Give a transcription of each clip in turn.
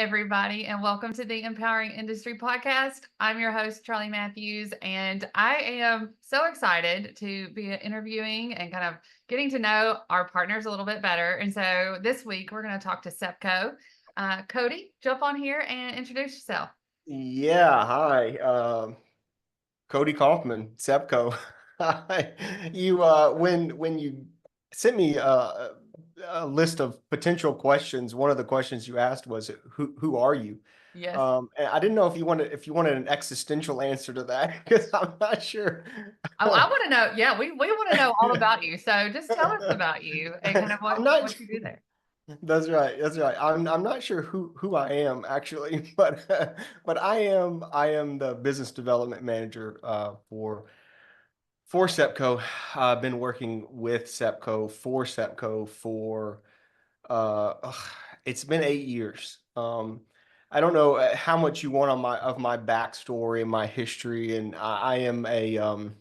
everybody, and welcome to the Empowering Industry Podcast. I'm your host, Charli Matthews, and I am so excited to be interviewing and kind of getting to know our partners a little bit better. And so this week, we're going to talk to SEPCO. Cody, jump on here and introduce yourself. Yeah, hi. Cody Kaufmann, SEPCO. Hi. When you sent me a list of potential questions, one of the questions you asked was who are you? Yes. And I didn't know if you wanted an existential answer to that because I'm not sure. Oh, I want to know. Yeah, we want to know all about you. So just tell us about you and kind of I'm not. what you do there. That's right. That's right. I'm not sure who I am actually, but I am the business development manager for SEPCO. I've been working with SEPCO for ugh, it's been 8 years. I don't know how much you want on my backstory and my history, and I am a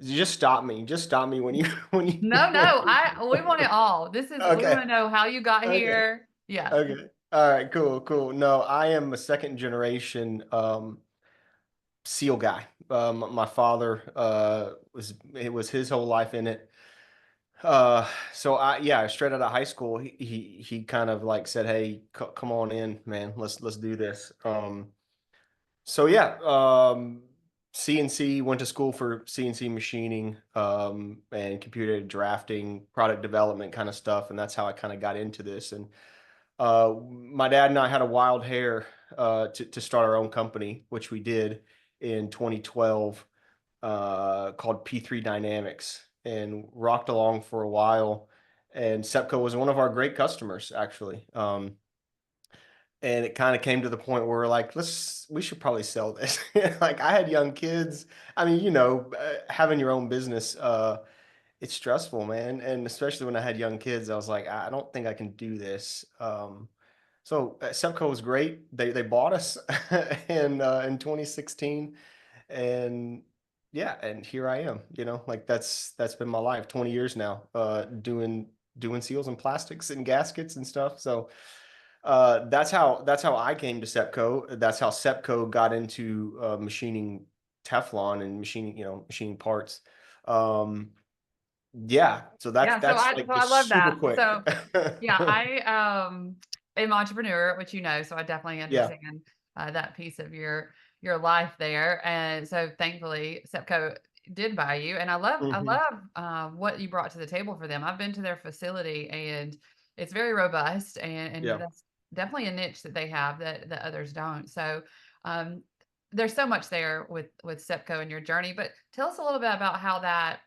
just stop me. Just stop me when you when you No, no, we want it all. We want okay. to know how you got Okay. here. Yeah. Okay. All right. Cool. Cool. No, I am a second generation seal guy. My father it was his whole life in it. So yeah, straight out of high school, he kind of like said, "Hey, come on in, man. Let's do this." So yeah, CNC went to school for CNC machining and computer drafting, product development kind of stuff, and that's how I kind of got into this. And my dad and I had a wild hair to start our own company, which we did in 2012, called P3 Dynamics, and rocked along for a while. And SEPCO was one of our great customers, actually. And it kind of came to the point where we're like, we should probably sell this. Like I had young kids. I mean, having your own business, it's stressful, man. And especially when I had young kids, I was like, I don't think I can do this. So SEPCO was great. They bought us in 2016, and yeah, and here I am. Like that's been my life. 20 years now, doing seals and plastics and gaskets and stuff. So that's how I came to SEPCO. That's how SEPCO got into machining Teflon and machining parts. Um, yeah, so that's Yeah, so that's I like so I just love super that. quick. So yeah, I am entrepreneur, which you know, so I definitely Yeah. understand that piece of your life there. And so thankfully SEPCO did buy you. And I Hmm. love what you brought to the table for them. I've been to their facility and it's very robust and Yeah. that's definitely a niche that they have that others don't. So um there's so much there with SEPCO and your journey, but tell us a little bit about how that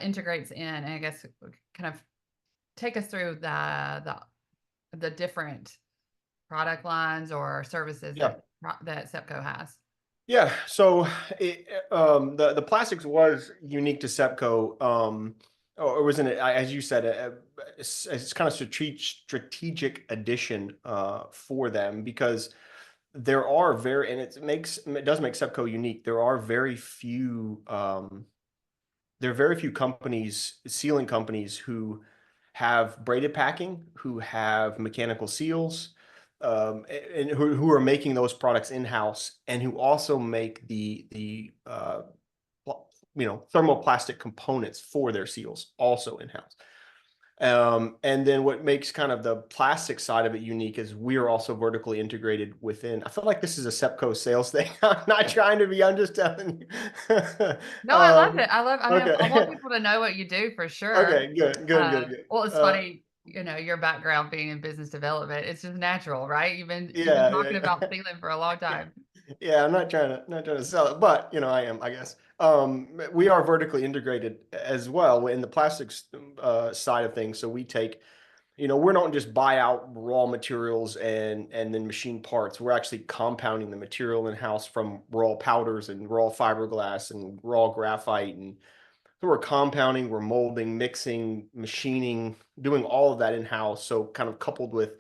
integrates in, and I guess kind of take us through the different product lines or services Yeah. that SEPCO has. Yeah. So the plastics was unique to SEPCO. Or was in it, as you said, it's kind of strategic addition for them because there are very, and it does make SEPCO unique. There are very few companies, sealing companies, who have braided packing, who have mechanical seals, and who are making those products in house, and who also make thermoplastic components for their seals also in house. And then what makes kind of the plastic side of it unique is we are also vertically integrated within. I feel like this is a SEPCO sales thing. I'm not trying to be. I'm just telling you. No, I love it. I mean, I want Okay. people to know what you do for sure. Okay. Good. Good. Good. Good. Well, it's funny, your background being in business development. It's just natural, right? You've been Yeah. talking Yeah. about stealing for a long Yeah. time. Yeah, I'm not trying to sell it, but I am, I guess. We are vertically integrated as well in the plastics side of things. So we take, we don't just buy out raw materials and then machine parts. We're actually compounding the material in house from raw powders and raw fiberglass and raw graphite, and so we're compounding, we're molding, mixing, machining, doing all of that in house. So kind of coupled with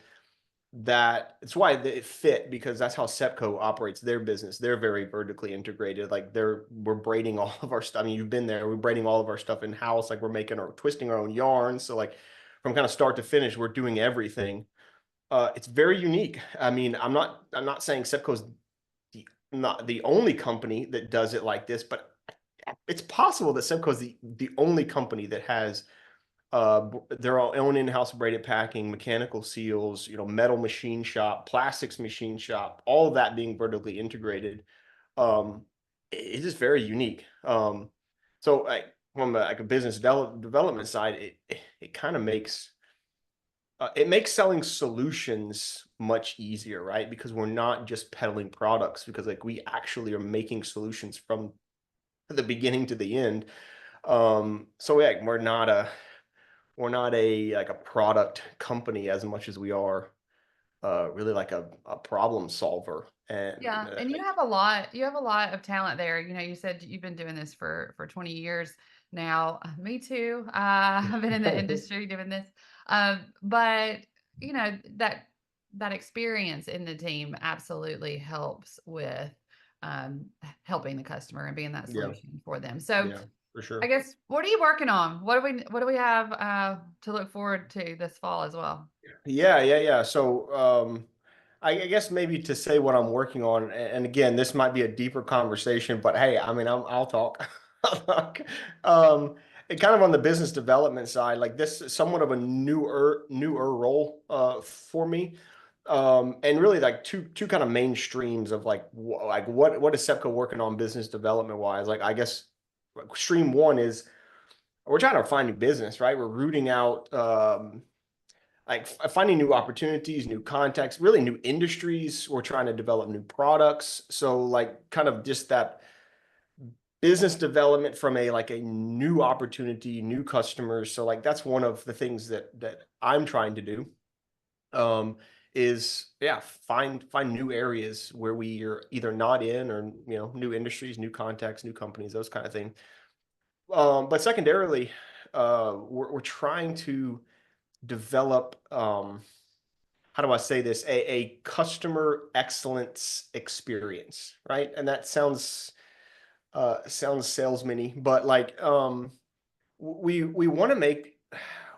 that, it's why it fit, because that's how SEPCO operates their business. They're very vertically integrated. Like we're braiding all of our stuff. I mean, you've been there. We're braiding all of our stuff in house. Like we're twisting our own yarns. So like from kind of start to finish, we're doing everything. It's very unique. I mean, I'm not saying SEPCO's the not the only company that does it like this, but it's possible that SEPCO is the only company that has their own in-house braided packing, mechanical seals, metal machine shop, plastics machine shop, all of that being vertically integrated. Um, it is very unique. So like from like a business development side, it kind of makes it makes selling solutions much easier, right? Because we're not just peddling products, because like we actually are making solutions from the beginning to the end. So yeah, we're not a like a product company as much as we are really like a problem solver. And Yeah, and you have a lot of talent there. You know, you said you've been doing this for 20 years now. Me too. I've been in the industry doing this. But you know, that experience in the team absolutely helps with helping the customer and being that yeah, solution for them. So yeah, for I sure. guess what are you working on? What do we have to look forward to this fall as well? Yeah. So, I guess maybe to say what I'm working on, and again, this might be a deeper conversation, but hey, I mean, I'll talk. I'll talk. Um, and kind of on the business development side, like this is somewhat of a newer role for me. And really like two kind of main streams of like what is SEPCO working on business development wise? Like I guess stream one is we're trying to find new business, right? We're rooting out like finding new opportunities, new contacts, really new industries. We're trying to develop new products. So like kind of just that business development from a like a new opportunity, new customers. So like that's one of the things that I'm trying to do. Um, is yeah, find new areas where we are either not in or new industries, new contacts, new companies, those kind of things. But secondarily, we're trying to develop how do I say this? A customer excellence experience, right? And that sounds salesman-y, but like we want to make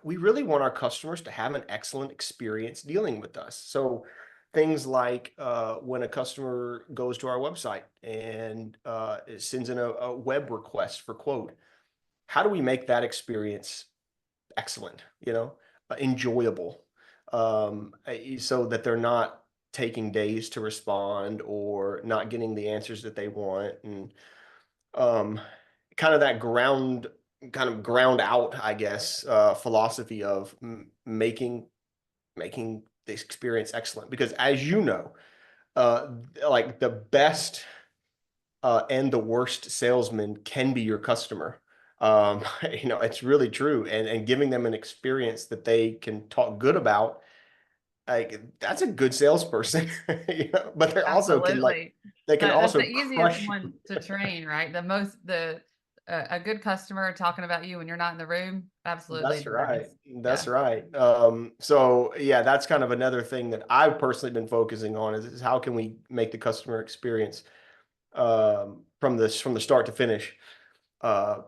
we really want our customers to have an excellent experience dealing with us. So things like when a customer goes to our website and it sends in a web request for quote, how do we make that experience excellent, enjoyable, so that they're not taking days to respond or not getting the answers that they want, and um, kind of that ground out, I guess, philosophy of making this experience excellent. Because as you know, uh, like the best and the worst salesman can be your customer. It's really true. And giving them an experience that they can talk good about, like that's a good salesperson. But they also can like Absolutely. they can That's the also easiest crush one to train, right? The a good customer talking about you when you're not in the room, absolutely That's the right. best. That's Yeah, right. So yeah, that's kind of another thing that I've personally been focusing on is how can we make the customer experience from the start to finish uh,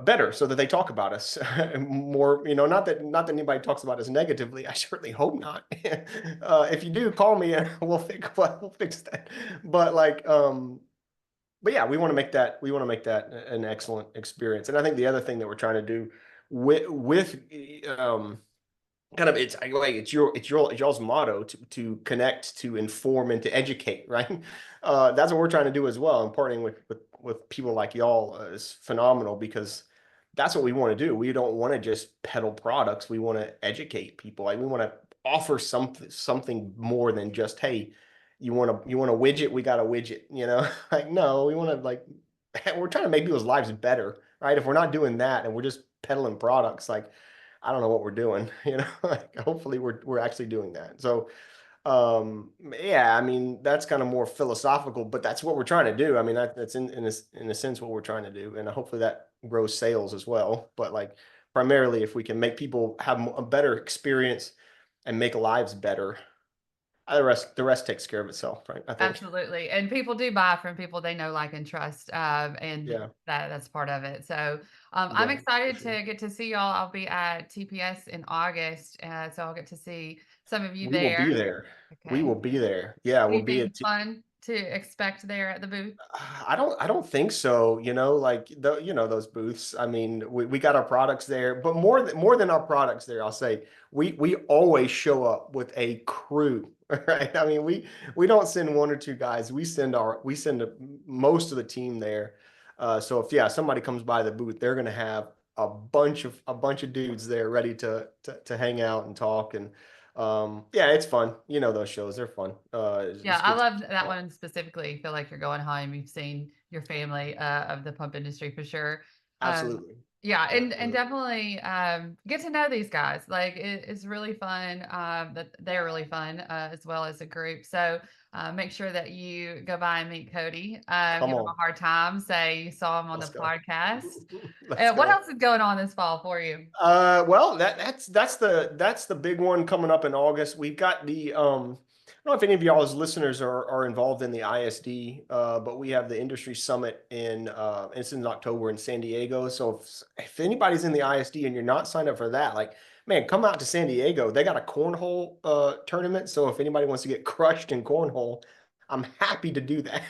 better, so that they talk about us more. Not that anybody talks about us negatively. I certainly hope not. If you do, call me and we'll fix that. But like, but yeah, we want to make that an excellent experience. And I think the other thing that we're trying to do with kind of it's y'all's motto to connect, to inform, and to educate, right? That's what we're trying to do as well. And partnering with people like y'all is phenomenal, because that's what we want to do. We don't want to just peddle products. We want to educate people. Like we want to offer something more than just, hey, you want a widget? We got a widget. Like no, we want to like we're trying to make people's lives better, right? If we're not doing that and we're just peddling products, like I don't know what we're doing. Like hopefully we're actually doing that. So yeah, I mean that's kind of more philosophical, but that's what we're trying to do. I mean that's in a sense what we're trying to do, and hopefully that grows sales as well. But like primarily, if we can make people have a better experience and make lives better, the rest takes care of itself, right? I think. absolutely. And people do buy from people they know, like, and trust, and Yeah, that's part of it. So I'm yeah, for excited sure. to get to see y'all. I'll be at TPS in August, so I'll get to see some of you We will be there. there. We will Okay. be there. Yeah, we'll be Anything at fun to expect there at the booth? I don't think so, like those booths. I mean, we got our products there, but more than our products there, I'll say we always show up with a crew, right? I mean, we don't send one or two guys. We send most of the team there. So if somebody comes by the booth, they're gonna have a bunch of dudes there ready to hang out and talk and it's fun. Those shows, they're fun. Yeah, It's I good to love that one specifically. Feel like you're going home. You've seen your family of the pump industry for sure. Um, absolutely. yeah, and Absolutely. definitely get to know these guys. Like it's really fun. That they're really fun as well as a group. So make sure that you go by and meet Cody. Come Give him on. a hard time. Say you saw him on the Let's go. podcast. Let's What go. else is going on this fall for you? Well, that's the big one coming up in August. We've got I don't know if any of y'all as listeners are involved in the ISD, but we have the industry summit it's in October in San Diego. So if anybody's in the ISD and you're not signed up for that, like man, come out to San Diego. They got a cornhole tournament. So if anybody wants to get crushed in cornhole, I'm happy to do that.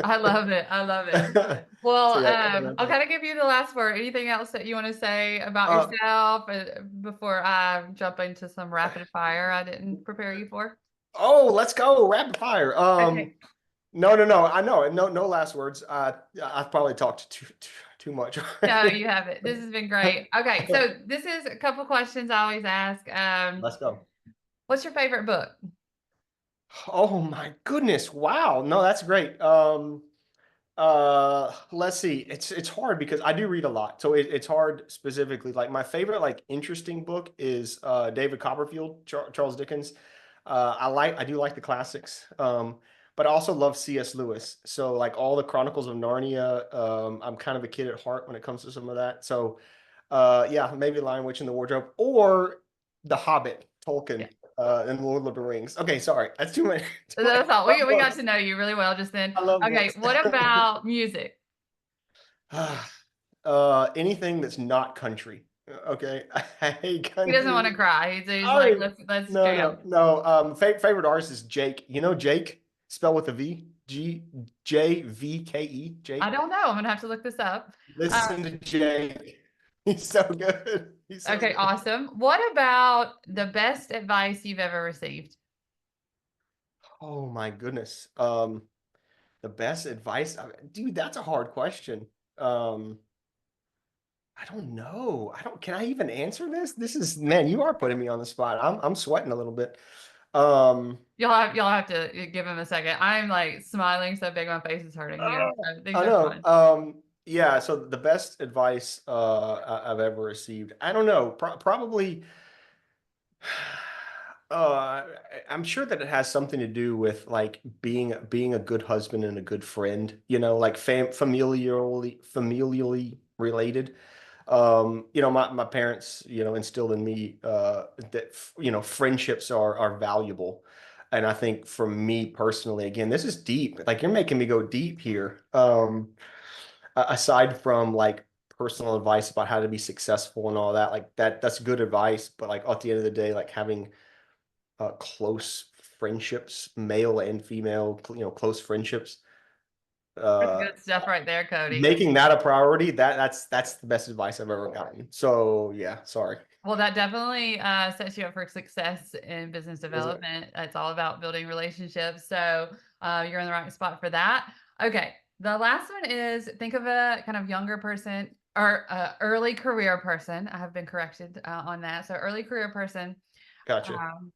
I love it. I love it. Well, So yeah, coming out I'll there. kind of give you the last word. Anything else that you want to say about Uh, yourself before I jump into some rapid fire I didn't prepare you for? Oh, let's go rapid fire. Okay. No, no, no. I know. No last words. I've probably talked too much No, already. you haven't. This has been great. Okay, so this is a couple questions I always ask. Let's go. What's your favorite book? Oh my goodness. Wow. No, that's great. Let's see. It's hard because I do read a lot. So it's hard specifically. Like my favorite like interesting book is David Copperfield, Charles Dickens. I do like the classics. But I also love C.S. Lewis. So like all the Chronicles of Narnia, I'm kind of a kid at heart when it comes to some of that. So maybe Lion, Witch, and the Wardrobe or The Hobbit, Yeah. Tolkien, and Lord of the Rings. Okay, sorry. That's too many. Too many. That's all. I love We got books. to know you really well just then. I love Okay, books. what about music? Anything that's not country. Okay. I hate He doesn't want country. to cry. He's like, Sorry. let's No, no, jam. no. Favorite artist is Jake. You know Jake? Spell with a V. Jvke. I Jake. don't know. I'm gonna have to look this up. Uh, Listen to Jake. He's so good. He's so okay, good. awesome. What about the best advice you've ever received? Oh my goodness. The best advice. Dude, that's a hard question. Um, I don't know. Can I even answer this? This is, man, you are putting me on the spot. I'm sweating a little bit. Um, Y'all have to give him a second. I'm like smiling so big my face is hurting here. oh, So these I are know. fun. Yeah, so the best advice I've ever received. I don't know. Probably uh I'm sure that it has something to do with like being a good husband and a good friend, like familially related. My parents, instilled in me that friendships are valuable. And I think for me personally, again, this is deep. Like you're making me go deep here. Aside from like personal advice about how to be successful and all that, like that's good advice. But like at the end of the day, like having close friendships, male and female, close friendships, That's uh, good stuff right there, Cody. making that a priority, that's the best advice I've ever gotten. So yeah, sorry. Well, that definitely sets you up for success in business Is it? development. It's all about building relationships. So you're in the right spot for that. Okay. The last one is think of a kind of younger person or early career person. I have been corrected on that. So early career person. Gotcha. Um,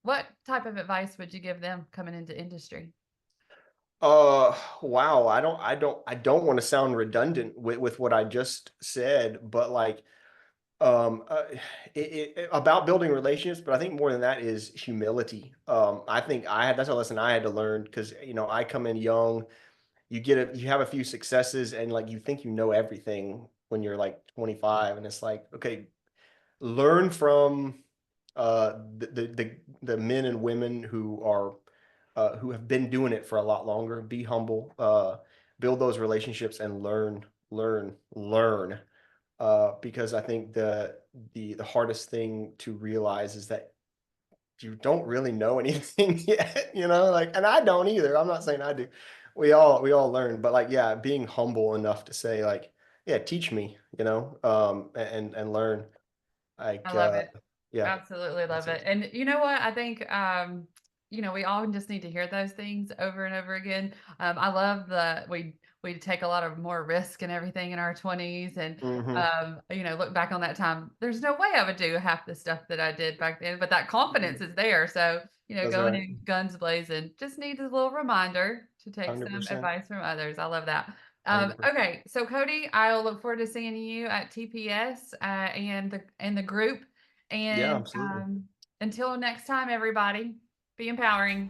what type of advice would you give them coming into industry? Wow. I don't want to sound redundant with what I just said, but like, um, uh, about building relationships, but I think more than that is humility. I think that's a lesson I had to learn because, I come in young, you have a few successes and like, you think you know everything when you're like 25 and it's like, okay, learn from the men and women who have been doing it for a lot longer. Be humble, build those relationships, and learn. Because I think the hardest thing to realize is that you don't really know anything yet, like, and I don't either. I'm not saying I do. We all learn, but like, yeah, being humble enough to say like, yeah, teach me, and learn. I Like, love it. yeah, Absolutely that's love it. it. And you know what? I think, we all just need to hear those things over and over again. I love that we take a lot of more risk and everything in our 20s and Hmm. look back on that time. There's no way I would do half the stuff that I did back then, but that confidence is there. So, That's going right. in guns blazing just needs a little reminder to take some 100%. advice from others. I love that. 100%. Okay, so Cody, I'll look forward to seeing you at TPS and the group. Yeah, And absolutely. until next time, everybody, be empowering.